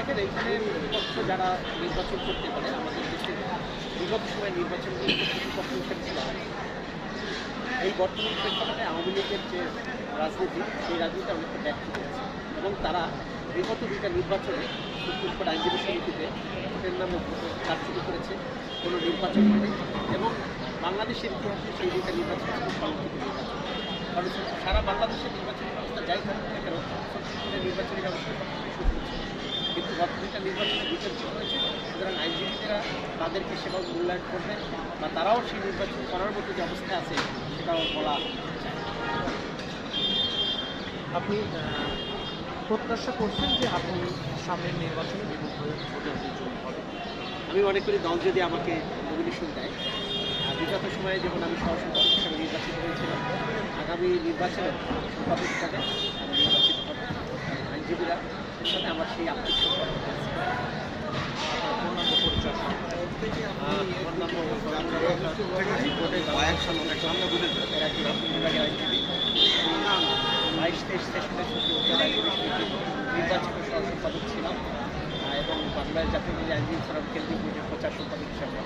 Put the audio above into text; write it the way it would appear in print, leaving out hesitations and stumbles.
দেখেন এইখানে প্রতিপক্ষ যারা নির্বাচন করতে পারে আমাদের দেশে বিগত সময় নির্বাচনগুলো প্রতিপক্ষ হিসেবে ছিল না। এই বর্তমান প্রেক্ষাপটে আওয়ামী লীগের যে রাজনীতি সেই রাজনীতি অনেকটা ব্যর্থ করেছে এবং তারা বিগত দুইটা নির্বাচনে সুপ্রিম কোর্ট আইনজীবী সমিতিতে ভোটের নামে কারচুপি করেছে, কোনো নির্বাচন হয়নি এবং বাংলাদেশের ইতিহাসে সেই দুইটা নির্বাচন খুব কলঙ্কিত নির্বাচন। কারণ সারা বাংলাদেশের নির্বাচনী ব্যবস্থা যাই থাকুক না কেন সুপ্রিম কোর্টের নির্বাচনী ব্যবস্থা সবসময় সুস্থ ছিল, কিন্তু গত দুইটা নির্বাচনে বিতর্কিত হয়েছে। সুতরাং আইনজীবীরা তাদেরকে সেটাও মূল্যায়ন করবে বা তারাও সেই নির্বাচন করার মতো যে অবস্থা আছে সেটাও বলা যায়। আপনি প্রত্যাশা করছেন যে আপনি সামনের নির্বাচনে বিপুল ভোটে বিজয়ী হবেন? আমি মনে করি দল যদি আমাকে নমিনেশন দেয়, বিগত সময়ে যেমন আমি সহসম্পাদক হিসাবে নির্বাচিত হয়েছিলাম, আগামী নির্বাচনে সম্পাদক হিসাবে আমি নির্বাচিত হব। আইনজীবীরা সাথে আমার সেই আর্থিক সম্পর্ক আছে। পূর্ণাঙ্গ পরিচয় আমার নাম বিভাগের আইনজীবী। 22-23 সেশনের নির্বাচিত সহ সম্পাদক ছিলাম এবং বাংলাদেশ জাতীয় আইনজীবী ফোরাম কেন্দ্রীয় বইটির প্রচার সম্পাদক হিসাবে